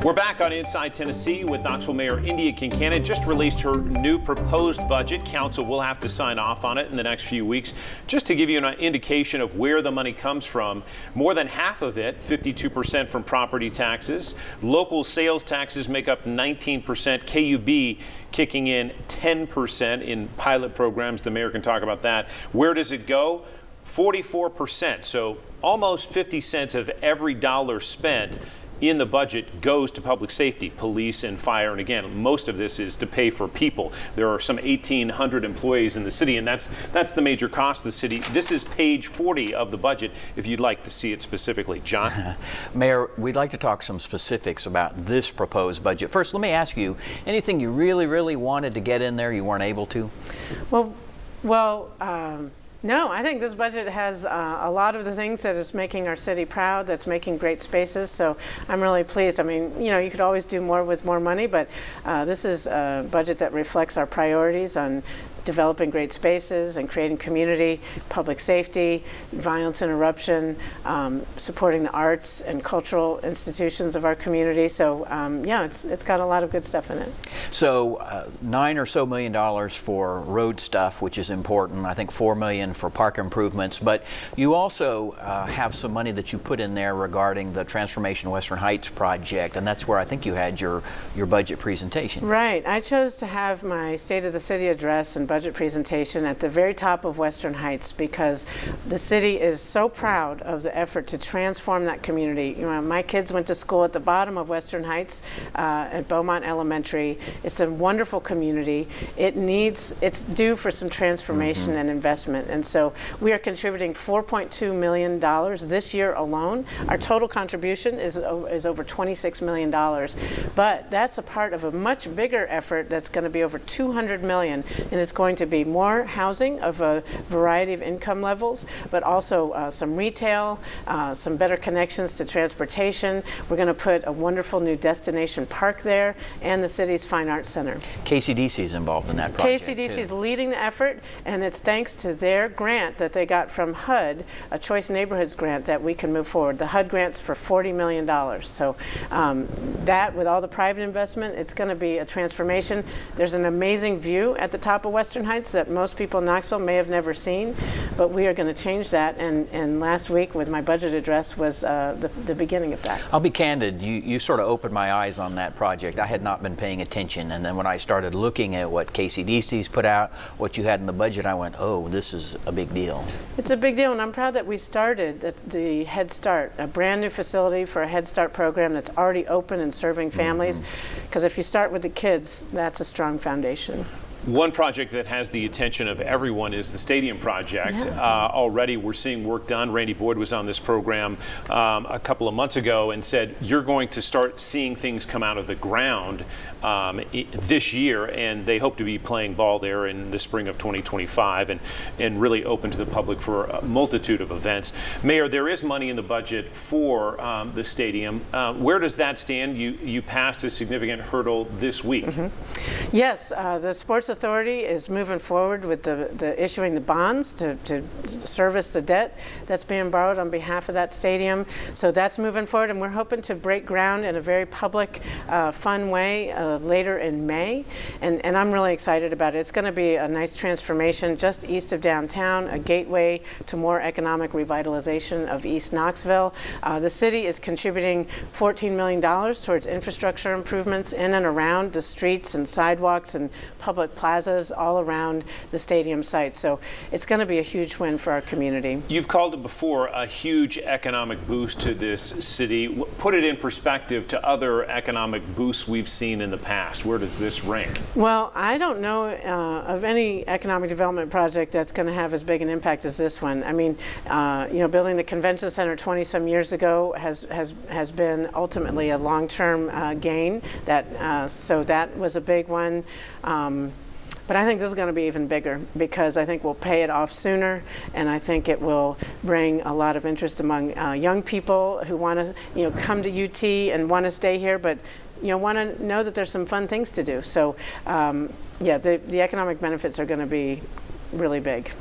We're back on Inside Tennessee with Knoxville Mayor Indya Kincannon. Just released her new proposed budget. Council will have to sign off on it in the next few weeks. Just to give you an indication of where the money comes from, more than half of it, 52% from property taxes. Local sales taxes make up 19%. KUB kicking in 10% in pilot programs. The mayor can talk about that. Where does it go? 44%. So almost 50 cents of every dollar spent in the budget goes to public safety, police and fire. And again, most of this is to pay for people. There are some 1,800 employees in the city, and that's the major cost of the city. This is page 40 of the budget, if you'd like to see it specifically. John? Mayor, we'd like to talk some specifics about this proposed budget. First, let me ask you, anything you really wanted to get in there you weren't able to? No, I think this budget has a lot of the things that is making our city proud, that's making great spaces, so I'm really pleased. I mean, you know, you could always do more with more money, but this is a budget that reflects our priorities on developing great spaces and creating community, public safety, violence interruption, supporting the arts and cultural institutions of our community. So yeah, it's got a lot of good stuff in it. So $9 million or so for road stuff, which is important. I think $4 million for park improvements, but you also have some money that you put in there regarding the Transformation Western Heights project, and that's where I think you had your budget presentation. Right. I chose to have my State of the City address and budget presentation at the very top of Western Heights because the city is so proud of the effort to transform that community. You know, my kids went to school at the bottom of Western Heights at Beaumont Elementary. It's a wonderful community. It's due for some transformation and investment, and so we are contributing $4.2 million this year alone. Our total contribution is over $26 million, but that's a part of a much bigger effort that's going to be over $200 million, and it's going to be more housing of a variety of income levels, but also some retail, some better connections to transportation. We're going to put a wonderful new destination park there and the city's Fine Arts Center. KCDC is involved in that project. KCDC is leading the effort, and it's thanks to their grant that they got from HUD, a Choice Neighborhoods grant, that we can move forward. The HUD grant's for $40 million. So that, with all the private investment, it's going to be a transformation. There's an amazing view at the top of Western Heights that most people in Knoxville may have never seen, but we are going to change that, and last week with my budget address was the beginning of that. I'll be candid, you sort of opened my eyes on that project. I had not been paying attention, and then when I started looking at what KCDC's put out, what you had in the budget, I went, oh, this is a big deal. It's a big deal, and I'm proud that we started the Head Start, a brand new facility for a Head Start program that's already open and serving families, because if you start with the kids, that's a strong foundation. One project that has the attention of everyone is the stadium project. Yeah. Already we're seeing work done. Randy Boyd was on this program a couple of months ago and said you're going to start seeing things come out of the ground this year, and they hope to be playing ball there in the spring of 2025 and really open to the public for a multitude of events. Mayor, there is money in the budget for the stadium. Where does that stand? You passed a significant hurdle this week. Yes, the Sports Authority is moving forward with the issuing the bonds to service the debt that's being borrowed on behalf of that stadium. So that's moving forward, and we're hoping to break ground in a very public, fun way later in May. And I'm really excited about it. It's going to be a nice transformation just east of downtown, a gateway to more economic revitalization of East Knoxville. The city is contributing $14 million towards infrastructure improvements in and around the streets and sidewalks and public plazas all around the stadium site. So it's going to be a huge win for our community. You've called it before a huge economic boost to this city. Put it in perspective to other economic boosts we've seen in the past. Where does this rank? Well, I don't know of any economic development project that's going to have as big an impact as this one. I mean, you know, building the convention center 20-some years ago has been ultimately a long-term gain. So that was a big one. But I think this is going to be even bigger because I think we'll pay it off sooner, and I think it will bring a lot of interest among young people who want to, come to UT and want to stay here, but want to know that there's some fun things to do. So, yeah, the economic benefits are going to be really big.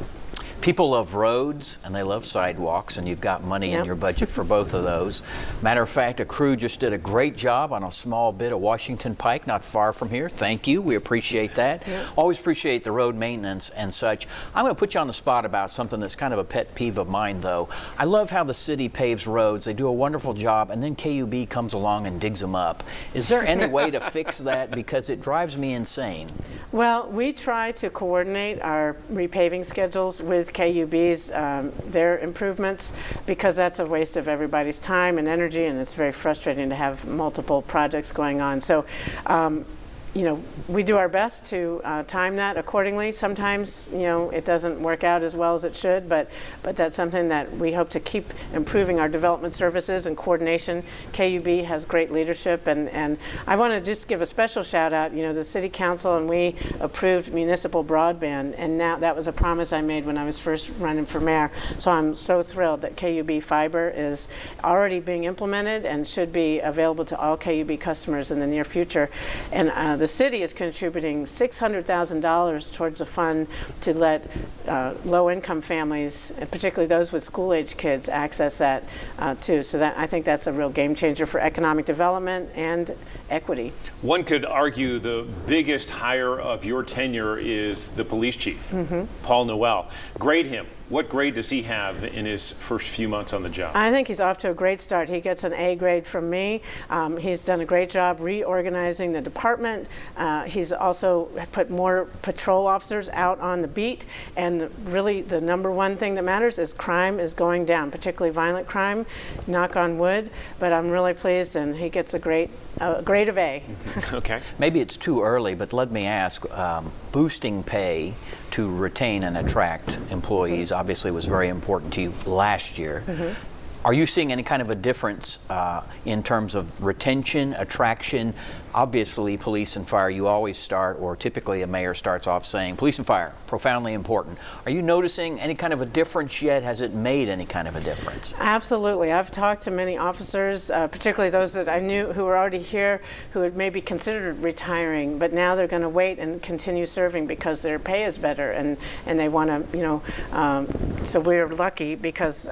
People love roads and they love sidewalks, and you've got money in Yep. your budget for both of those. Matter of fact, a crew just did a great job on a small bit of Washington Pike, not far from here. Thank you. We appreciate that. Yep. Always appreciate the road maintenance and such. I'm going to put you on the spot about something that's kind of a pet peeve of mine, though. I love how the city paves roads. They do a wonderful job, and then KUB comes along and digs them up. Is there any way to fix that? Because it drives me insane. Well, we try to coordinate our repaving schedules with KUB's, their improvements, because that's a waste of everybody's time and energy, and it's very frustrating to have multiple projects going on. So, you know, we do our best to time that accordingly. Sometimes, you know, it doesn't work out as well as it should, but that's something that we hope to keep improving our development services and coordination. KUB has great leadership, and I want to just give a special shout out. You know, the City Council and we approved municipal broadband, and now that was a promise I made when I was first running for mayor. So I'm so thrilled that KUB fiber is already being implemented and should be available to all KUB customers in the near future. And the city is contributing $600,000 towards a fund to let low-income families, particularly those with school-age kids, access that too. So that, I think that's a real game changer for economic development and equity. One could argue the biggest hire of your tenure is the police chief, Paul Noel. Grade him. What grade does he have in his first few months on the job? I think he's off to a great start. He gets an A grade from me. He's done a great job reorganizing the department. He's also put more patrol officers out on the beat. And really, the number one thing that matters is crime is going down, particularly violent crime, knock on wood. But I'm really pleased, and he gets a grade of A. Okay. Maybe it's too early, but let me ask, boosting pay to retain and attract employees obviously was very important to you last year. Are you seeing any kind of a difference in terms of retention, attraction? Obviously, police and fire, you always start, or typically a mayor starts off saying, police and fire, profoundly important. Are you noticing any kind of a difference yet? Has it made any kind of a difference? Absolutely. I've talked to many officers, particularly those that I knew who were already here, who had maybe considered retiring, but now they're going to wait and continue serving because their pay is better, and they want to, you know, so we're lucky because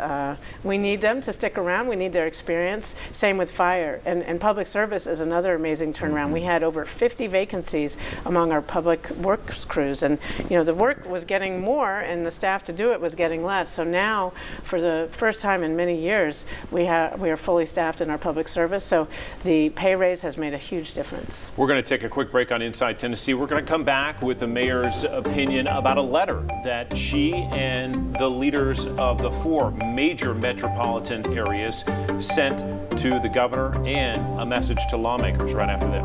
we need them to stick around. We need their experience. Same with fire. And public service is another amazing turnaround. We had over 50 vacancies among our public works crews, and you know, the work was getting more and the staff to do it was getting less. So now, for the first time in many years, we are fully staffed in our public service. So the pay raise has made a huge difference. We're going to take a quick break on Inside Tennessee. We're going to come back with the mayor's opinion about a letter that she and the leaders of the 4 major metropolitan areas sent to the governor, and a message to lawmakers right after this.